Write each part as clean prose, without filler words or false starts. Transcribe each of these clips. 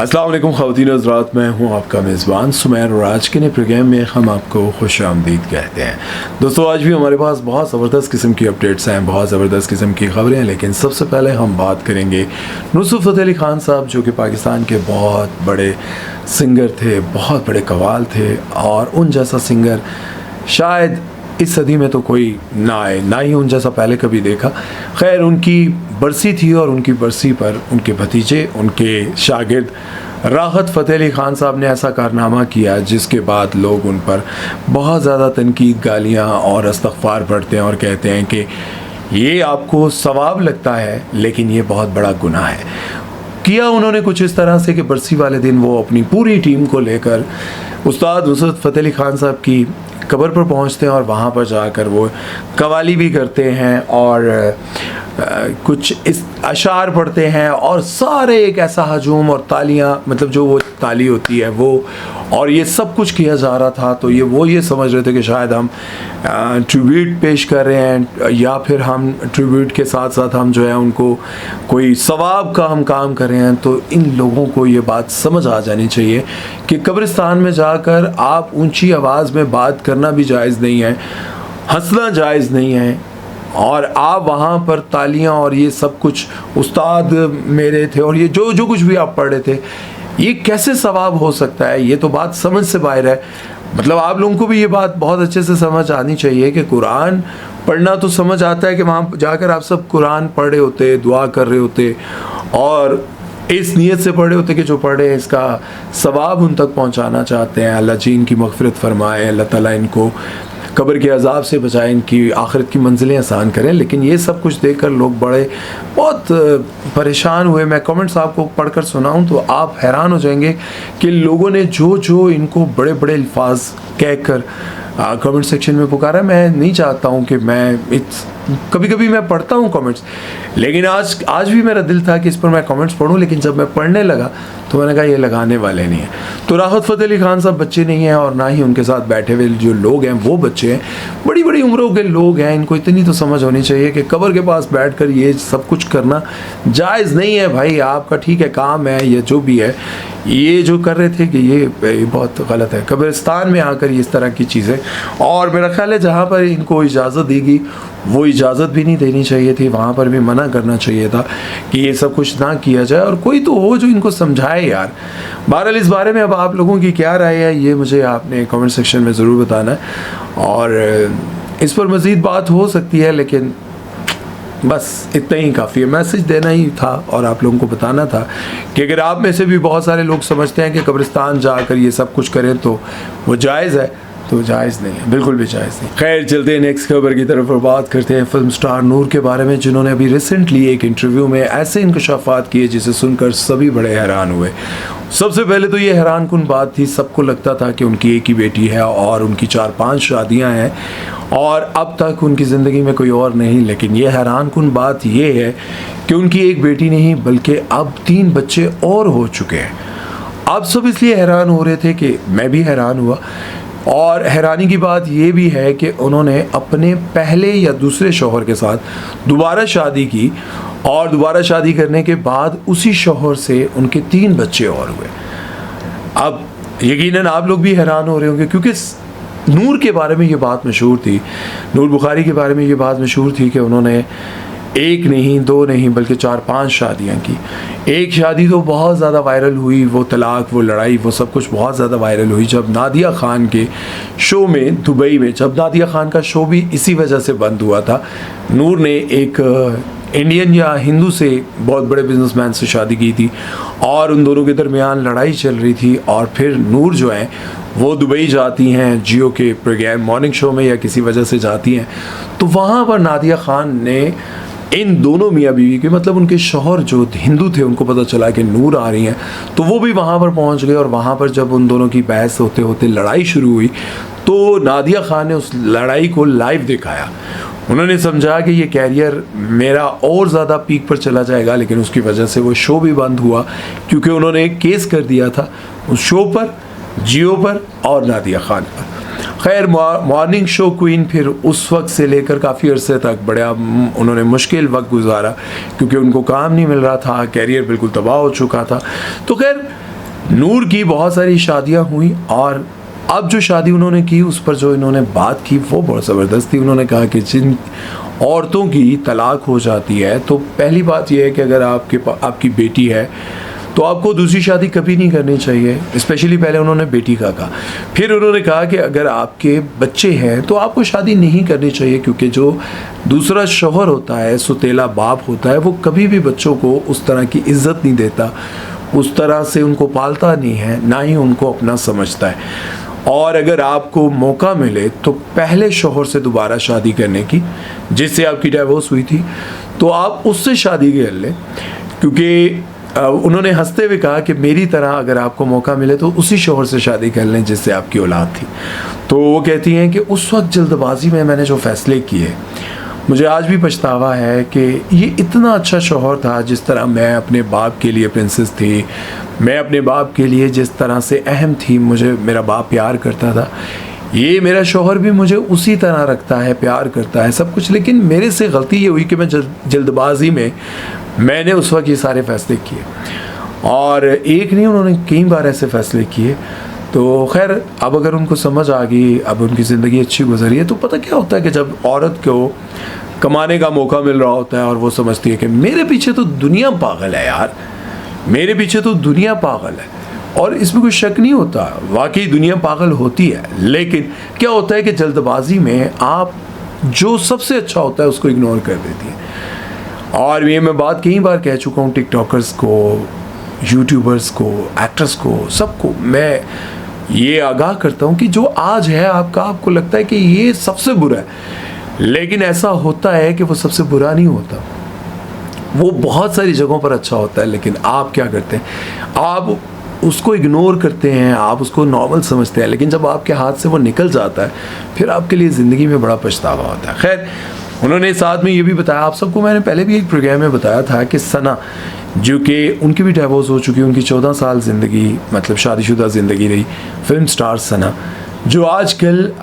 अस्सलाम वालेकुम ख़वातीन हज़रात, मैं हूं आपका मेज़बान सुमैर और आज के नए प्रोग्राम में हम आपको खुश आमदीद कहते हैं। दोस्तों, आज भी हमारे पास बहुत ज़बरदस्त किस्म की अपडेट्स हैं, बहुत ज़बरदस्त किस्म की ख़बरें हैं, लेकिन सबसे पहले हम बात करेंगे नुसरत फ़तेह अली ख़ान साहब, जो कि पाकिस्तान के बहुत बड़े सिंगर थे, बहुत बड़े कव्वाल थे और उन जैसा सिंगर शायद इस सदी में तो कोई ना आए, ना ही उन जैसा पहले कभी देखा। खैर, उनकी बरसी थी और उनकी बरसी पर उनके भतीजे, उनके शागिर्द राहत फ़तेह अली ख़ान साहब ने ऐसा कारनामा किया जिसके बाद लोग उन पर बहुत ज़्यादा तनकीद, गालियाँ और इस्तग़फ़ार पढ़ते हैं और कहते हैं कि ये आपको सवाब लगता है लेकिन ये बहुत बड़ा गुनाह है। किया उन्होंने कुछ इस तरह से कि बरसी वाले दिन वो अपनी पूरी टीम को लेकर उस्ताद नुसरत फ़तेह अली ख़ान साहब की कब्र पर पहुंचते हैं और वहाँ पर जाकर वो कवाली भी करते हैं और कुछ इस अशार पढ़ते हैं और सारे एक ऐसा हजूम और तालियां, मतलब जो वो ताली होती है वो, और ये सब कुछ किया जा रहा था। तो ये समझ रहे थे कि शायद हम ट्रिब्यूट पेश कर रहे हैं या फिर हम ट्रिब्यूट के साथ साथ हम जो है उनको कोई सवाब का हम काम कर रहे हैं। तो इन लोगों को ये बात समझ आ जानी चाहिए कि कब्रिस्तान में जाकर आप ऊंची आवाज़ में बात करना भी जायज़ नहीं है, हंसना जायज़ नहीं है, और आप वहाँ पर तालियां और ये सब कुछ उस्ताद मेरे थे और ये जो कुछ भी आप पढ़ रहे थे, ये कैसे सवाब हो सकता है? ये तो बात समझ से बाहर है। मतलब आप लोगों को भी ये बात बहुत अच्छे से समझ आनी चाहिए कि कुरान पढ़ना तो समझ आता है कि वहाँ जाकर आप सब कुरान पढ़ रहे होते, दुआ कर रहे होते और इस नीयत से पढ़े होते कि जो पढ़े इसका सवाब उन तक पहुँचाना चाहते हैं। अल्लाह जी इनकी मग़फ़िरत फ़रमाए, अल्लाह ताला इनको कब्र के अज़ाब से बचाए, इनकी आखिरत की मंजिलें आसान करें। लेकिन ये सब कुछ देखकर लोग बहुत परेशान हुए। मैं कमेंट्स आपको पढ़कर सुनाऊं तो आप हैरान हो जाएंगे कि लोगों ने जो इनको बड़े बड़े अल्फाज कहकर कमेंट सेक्शन में पुकारा। मैं नहीं चाहता हूं कि कभी कभी मैं पढ़ता हूं कमेंट्स, लेकिन आज भी मेरा दिल था कि इस पर मैं कमेंट्स पढ़ूं, लेकिन जब मैं पढ़ने लगा तो मैंने कहा ये लगाने वाले नहीं है। तो राहत फ़तेह अली ख़ान साहब बच्चे नहीं हैं और ना ही उनके साथ बैठे हुए जो लोग हैं वो बच्चे हैं, बड़ी बड़ी उम्रों के लोग हैं। इनको इतनी तो समझ होनी चाहिए कि कब्र के पास बैठकर ये सब कुछ करना जायज़ नहीं है। भाई, आपका ठीक है काम है, ये जो भी है, ये जो कर रहे थे कि ये बहुत गलत है कब्रिस्तान में आकर इस तरह की चीज़ें। और मेरा ख्याल है जहाँ पर इनको इजाज़त देगी वो इजाज़त भी नहीं देनी चाहिए थी, वहाँ पर भी मना करना चाहिए था कि ये सब कुछ ना किया जाए और कोई तो हो जो इनको समझाए यार। बहरहाल, इस बारे में अब आप लोगों की क्या राय है ये मुझे आपने कमेंट सेक्शन में ज़रूर बताना है और इस पर मज़ीद बात हो सकती है, लेकिन बस इतना ही काफ़ी है। मैसेज देना ही था और आप लोगों को बताना था कि अगर आप में से भी बहुत सारे लोग समझते हैं कि कब्रिस्तान जाकर ये सब कुछ करें तो वो जायज़ है, तो जायज़ नहीं है, बिल्कुल भी जायज़ नहीं। खैर, चलते हैं नेक्स्ट खबर की तरफ और बात करते हैं फिल्म स्टार नूर के बारे में, जिन्होंने अभी रिसेंटली एक इंटरव्यू में ऐसे इंकशाफात किए जिसे सुनकर सभी बड़े हैरान हुए। सबसे पहले तो ये हैरानकुन बात थी, सबको लगता था कि उनकी एक ही बेटी है और उनकी 4-5 शादियाँ हैं और अब तक उनकी ज़िंदगी में कोई और नहीं। लेकिन ये हैरानकुन बात ये है कि उनकी एक बेटी नहीं बल्कि अब 3 बच्चे और हो चुके हैं। अब सब इसलिए हैरान हो रहे थे कि मैं भी हैरान हुआ, और हैरानी की बात ये भी है कि उन्होंने अपने पहले या दूसरे शौहर के साथ दोबारा शादी की और दोबारा शादी करने के बाद उसी शौहर से उनके 3 बच्चे और हुए। अब यकीनन आप लोग भी हैरान हो रहे होंगे क्योंकि नूर के बारे में ये बात मशहूर थी, नूर बुखारी के बारे में ये बात मशहूर थी कि उन्होंने एक नहीं, 2 नहीं बल्कि 4-5 शादियाँ की। एक शादी तो बहुत ज़्यादा वायरल हुई, वो तलाक, वो लड़ाई, वो सब कुछ बहुत ज़्यादा वायरल हुई जब नादिया ख़ान के शो में दुबई में, जब नादिया ख़ान का शो भी इसी वजह से बंद हुआ था। नूर ने एक इंडियन या हिंदू से, बहुत बड़े बिजनेसमैन से शादी की थी और उन दोनों के दरमियान लड़ाई चल रही थी और फिर नूर जो है वो दुबई जाती हैं जियो के प्रोग्राम मॉर्निंग शो में या किसी वजह से जाती हैं, तो वहाँ पर नादिया ख़ान ने इन दोनों मियाँ बीवी के, मतलब उनके शौहर जो हिंदू थे, उनको पता चला कि नूर आ रही हैं तो वो भी वहाँ पर पहुँच गए और वहाँ पर जब उन दोनों की बहस होते होते लड़ाई शुरू हुई तो नादिया ख़ान ने उस लड़ाई को लाइव दिखाया। उन्होंने समझा कि ये कैरियर मेरा और ज़्यादा पीक पर चला जाएगा, लेकिन उसकी वजह से वो शो भी बंद हुआ क्योंकि उन्होंने एक केस कर दिया था उस शो पर, जियो पर और नादिया ख़ान पर। खैर, मॉर्निंग शो क्वीन फिर उस वक्त से लेकर काफ़ी अरसे तक बड़ा उन्होंने मुश्किल वक्त गुजारा क्योंकि उनको काम नहीं मिल रहा था, कैरियर बिल्कुल तबाह हो चुका था। तो खैर नूर की बहुत सारी शादियां हुई और अब जो शादी उन्होंने की उस पर जो इन्होंने बात की वो बहुत ज़बरदस्त थी। उन्होंने कहा कि जिन औरतों की तलाक हो जाती है तो पहली बात यह है कि अगर आपकी बेटी है तो आपको दूसरी शादी कभी नहीं करनी चाहिए। स्पेशली पहले उन्होंने बेटी का कहा, फिर उन्होंने कहा कि अगर आपके बच्चे हैं तो आपको शादी नहीं करनी चाहिए, क्योंकि जो दूसरा शौहर होता है, सुतेला बाप होता है, वो कभी भी बच्चों को उस तरह की इज्जत नहीं देता, उस तरह से उनको पालता नहीं है, ना ही उनको अपना समझता है। और अगर आपको मौका मिले तो पहले शौहर से दोबारा शादी करने की, जिससे आपकी डाइवोर्स हुई थी, तो आप उससे शादी कर लें। क्योंकि उन्होंने हंसते हुए कहा कि मेरी तरह अगर आपको मौका मिले तो उसी शौहर से शादी कर लें जिससे आपकी औलाद थी। तो वो कहती हैं कि उस वक्त जल्दबाजी में मैंने जो फ़ैसले किए, मुझे आज भी पछतावा है कि ये इतना अच्छा शौहर था। जिस तरह मैं अपने बाप के लिए प्रिंसेस थी, मैं अपने बाप के लिए जिस तरह से अहम थी, मुझे मेरा बाप प्यार करता था, ये मेरा शौहर भी मुझे उसी तरह रखता है, प्यार करता है, सब कुछ। लेकिन मेरे से गलती ये हुई कि मैं जल्दबाजी में मैंने उस वक्त ये सारे फ़ैसले किए, और एक नहीं, उन्होंने कई बार ऐसे फ़ैसले किए। तो खैर, अब अगर उनको समझ आ गई, अब उनकी ज़िंदगी अच्छी गुजरी है, तो पता क्या होता है कि जब औरत को कमाने का मौका मिल रहा होता है और वो समझती है कि मेरे पीछे तो दुनिया पागल है यार, मेरे पीछे तो दुनिया पागल है, और इसमें कोई शक नहीं होता, वाकई दुनिया पागल होती है। लेकिन क्या होता है कि जल्दबाजी में आप जो सबसे अच्छा होता है उसको इग्नोर कर देती है। और ये मैं बात कई बार कह चुका हूँ, टिकटॉकर्स को, यूट्यूबर्स को, एक्टर्स को, सबको मैं ये आगाह करता हूँ कि जो आज है आपको लगता है कि ये सबसे बुरा है, लेकिन ऐसा होता है कि वो सबसे बुरा नहीं होता, वो बहुत सारी जगहों पर अच्छा होता है। लेकिन आप क्या करते हैं, आप उसको इग्नोर करते हैं, आप उसको नॉर्मल समझते हैं, लेकिन जब आपके हाथ से वो निकल जाता है फिर आपके लिए ज़िंदगी में बड़ा पछतावा होता है। खैर, उन्होंने साथ में ये भी बताया, आप सबको मैंने पहले भी एक प्रोग्राम में बताया था कि सना, जो कि उनकी भी डाइवोर्स हो चुकी, उनकी 14 साल ज़िंदगी, मतलब शादीशुदा ज़िंदगी रही, फिल्म स्टार सना, जो आजकल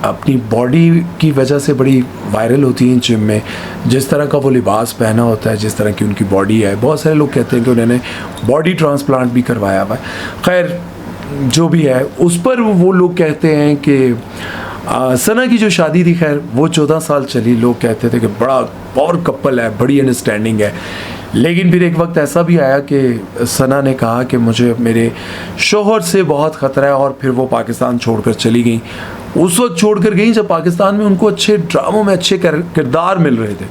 अपनी बॉडी की वजह से बड़ी वायरल होती हैं जिम में, जिस तरह का वो लिबास पहना होता है, जिस तरह की उनकी बॉडी है। बहुत सारे लोग कहते हैं कि उन्होंने बॉडी ट्रांसप्लांट भी करवाया हुआ है। खैर, जो भी है, उस पर वो लोग कहते हैं कि सना की जो शादी थी, खैर वो 14 साल चली, लोग कहते थे कि बड़ा पावर कपल है, बड़ी अंडरस्टैंडिंग है। लेकिन फिर एक वक्त ऐसा भी आया कि सना ने कहा कि मुझे मेरे शौहर से बहुत ख़तरा है, और फिर वो पाकिस्तान छोड़कर चली गई। उस वक्त छोड़कर गई जब पाकिस्तान में उनको अच्छे ड्रामों में अच्छे किरदार मिल रहे थे।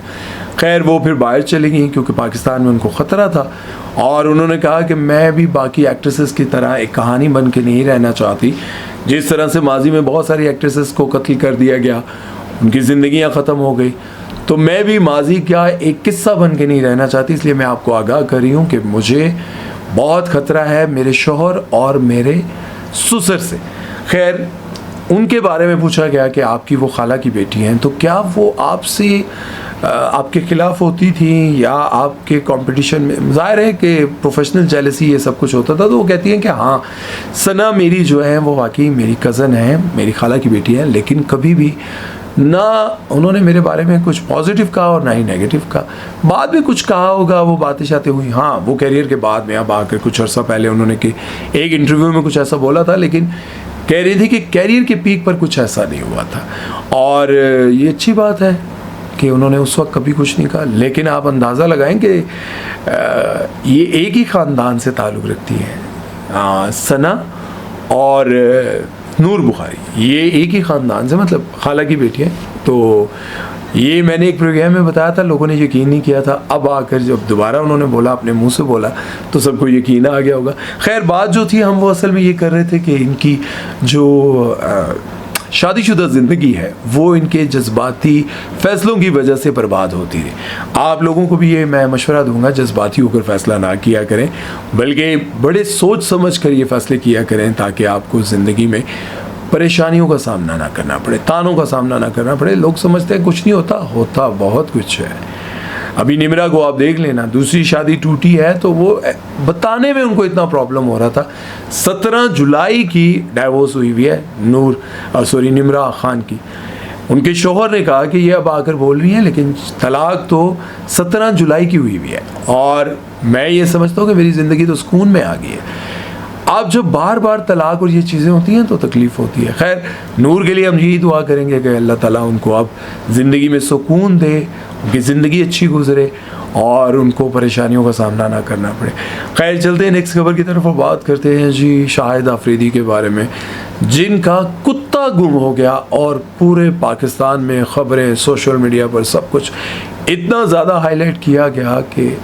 खैर, वो फिर बाहर चली गई क्योंकि पाकिस्तान में उनको ख़तरा था, और उन्होंने कहा कि मैं भी बाकी एक्ट्रेसेस की तरह एक कहानी बन के नहीं रहना चाहती। जिस तरह से माजी में बहुत सारी एक्ट्रेसेस को कत्ल कर दिया गया, उनकी ज़िंदगियाँ ख़त्म हो गई, तो मैं भी माजी का एक किस्सा बन के नहीं रहना चाहती। इसलिए मैं आपको आगाह कर रही हूँ कि मुझे बहुत ख़तरा है मेरे शौहर और मेरे ससुर से। खैर, उनके बारे में पूछा गया कि आपकी वो खाला की बेटी हैं, तो क्या वो आपसे आपके ख़िलाफ़ होती थी या आपके कंपटीशन में? ज़ाहिर है कि प्रोफेशनल जेलसी ये सब कुछ होता था। तो वो कहती हैं कि हाँ, सना मेरी जो है वो वाकई मेरी कज़न है, मेरी खाला की बेटी है, लेकिन कभी भी ना उन्होंने मेरे बारे में कुछ पॉजिटिव कहा और ना ही नेगेटिव कहा। बाद में कुछ कहा होगा, वो बातें शातें हुई, हाँ, वो कैरियर के बाद में अब आकर कुछ अर्सा पहले उन्होंने कि एक इंटरव्यू में कुछ ऐसा बोला था, लेकिन कह रही थी कि कैरियर के पीक पर कुछ ऐसा नहीं हुआ था। और ये अच्छी बात है कि उन्होंने उस वक्त कभी कुछ नहीं कहा। लेकिन आप अंदाज़ा लगाएं कि ये एक ही ख़ानदान से ताल्लुक़ रखती है, सना और नूर बुखारी, ये एक ही ख़ानदान से, मतलब खाला की बेटी है। तो ये मैंने एक प्रोग्राम में बताया था, लोगों ने यकीन नहीं किया था। अब आकर जब दोबारा उन्होंने बोला, अपने मुंह से बोला, तो सबको यकीन आ गया होगा। खैर, बात जो थी, हम वो असल में ये कर रहे थे कि इनकी जो शादीशुदा ज़िंदगी है वो इनके जज्बाती फ़ैसलों की वजह से बर्बाद होती है। आप लोगों को भी ये मैं मशवरा दूंगा, जज्बाती होकर फ़ैसला ना किया करें, बल्कि बड़े सोच समझ कर ये फ़ैसले किया करें, ताकि आपको ज़िंदगी में परेशानियों का सामना ना करना पड़े, तानों का सामना ना करना पड़े। लोग समझते हैं कुछ नहीं होता, होता बहुत कुछ है। अभी निम्रा को आप देख लेना, दूसरी शादी टूटी है तो वो बताने में उनको इतना प्रॉब्लम हो रहा था। 17 जुलाई की डाइवोर्स हुई हुई है निम्रा खान की। उनके शौहर ने कहा कि ये अब आकर बोल रही हैं, लेकिन तलाक तो 17 जुलाई की हुई हुई है। और मैं ये समझता हूँ कि मेरी ज़िंदगी तो सुकून में आ गई है। आप जब बार बार तलाक और ये चीज़ें होती हैं तो तकलीफ़ होती है। खैर, नूर के लिए हम यही दुआ करेंगे कि अल्लाह ताला उनको अब ज़िंदगी में सुकून दे, उनकी ज़िंदगी अच्छी गुजरे और उनको परेशानियों का सामना ना करना पड़े। खैर, चलते हैं नेक्स्ट खबर की तरफ और बात करते हैं जी शाहिद आफरीदी के बारे में, जिनका कुत्ता गुम हो गया और पूरे पाकिस्तान में ख़बरें, सोशल मीडिया पर सब कुछ इतना ज़्यादा हाईलाइट किया गया कि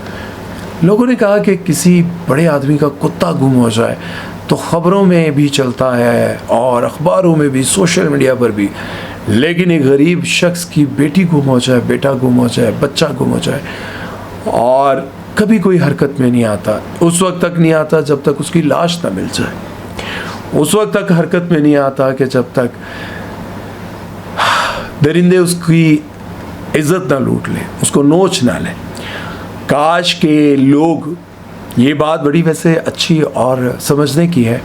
लोगों ने कहा कि किसी बड़े आदमी का कुत्ता गुम हो जाए तो ख़बरों में भी चलता है और अखबारों में भी, सोशल मीडिया पर भी, लेकिन एक गरीब शख्स की बेटी गुम हो जाए, बेटा गुम हो जाए, बच्चा गुम हो जाए और कभी कोई हरकत में नहीं आता, उस वक्त तक नहीं आता जब तक उसकी लाश ना मिल जाए, उस वक्त तक हरकत में नहीं आता कि जब तक दरिंदे उसकी इज़्ज़त ना लूट लें, उसको नोच ना लें। काश के लोग, ये बात बड़ी वैसे अच्छी और समझने की है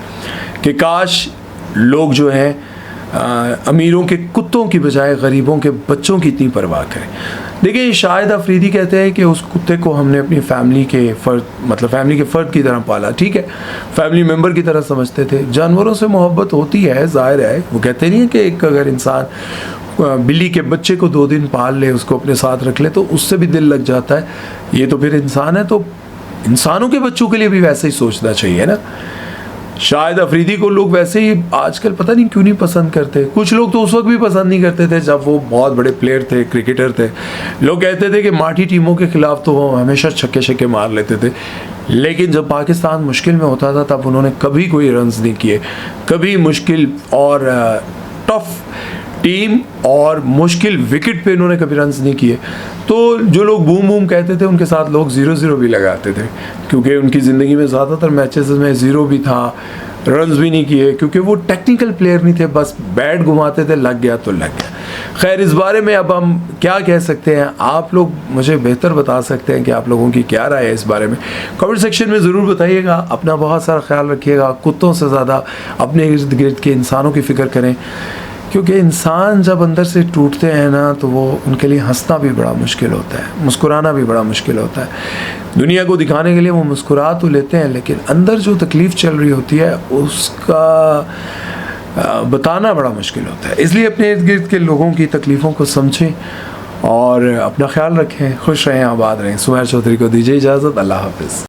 कि काश लोग जो हैं अमीरों के कुत्तों की बजाय गरीबों के बच्चों की इतनी परवाह करें। देखिए, शाहिद अफरीदी कहते हैं कि उस कुत्ते को हमने अपनी फैमिली के फ़र्द की तरह पाला। ठीक है, फैमिली मेम्बर की तरह समझते थे। जानवरों से मोहब्बत होती है, ज़ाहिर है। वो कहते नहीं है कि एक अगर इंसान बिल्ली के बच्चे को 2 दिन पाल ले, उसको अपने साथ रख ले, तो उससे भी दिल लग जाता है। ये तो फिर इंसान है, तो इंसानों के बच्चों के लिए भी वैसे ही सोचना चाहिए ना। शाहिद अफरीदी को लोग वैसे ही आजकल पता नहीं क्यों नहीं पसंद करते। कुछ लोग तो उस वक्त भी पसंद नहीं करते थे जब वो बहुत बड़े प्लेयर थे, क्रिकेटर थे। लोग कहते थे कि माठी टीमों के खिलाफ तो वो हमेशा छक्के मार लेते थे, लेकिन जब पाकिस्तान मुश्किल में होता था तब उन्होंने कभी कोई रन्स नहीं किए, कभी मुश्किल और टफ टीम और मुश्किल विकेट पे इन्होंने कभी रन्स नहीं किए। तो जो लोग बूम बूम कहते थे उनके साथ लोग 0-0 भी लगाते थे, क्योंकि उनकी ज़िंदगी में ज़्यादातर मैचेस में 0 भी था, रन्स भी नहीं किए, क्योंकि वो टेक्निकल प्लेयर नहीं थे, बस बैट घुमाते थे, लग गया तो लग गया। खैर, इस बारे में अब हम क्या कह सकते हैं, आप लोग मुझे बेहतर बता सकते हैं कि आप लोगों की क्या राय है इस बारे में। कमेंट सेक्शन में ज़रूर बताइएगा। अपना बहुत सारा ख्याल रखिएगा, कुत्तों से ज़्यादा अपने इर्द गिर्द के इंसानों की फ़िक्र करें, क्योंकि इंसान जब अंदर से टूटते हैं ना तो वो उनके लिए हंसना भी बड़ा मुश्किल होता है, मुस्कुराना भी बड़ा मुश्किल होता है। दुनिया को दिखाने के लिए वो मुस्कुरा तो लेते हैं, लेकिन अंदर जो तकलीफ़ चल रही होती है उसका बताना बड़ा मुश्किल होता है। इसलिए अपने इर्द गिर्द के लोगों की तकलीफ़ों को समझें और अपना ख्याल रखें। खुश रहें, आबाद रहें। सुमैर चौधरी को दीजिए इजाज़त। अल्लाह हाफ़िज़।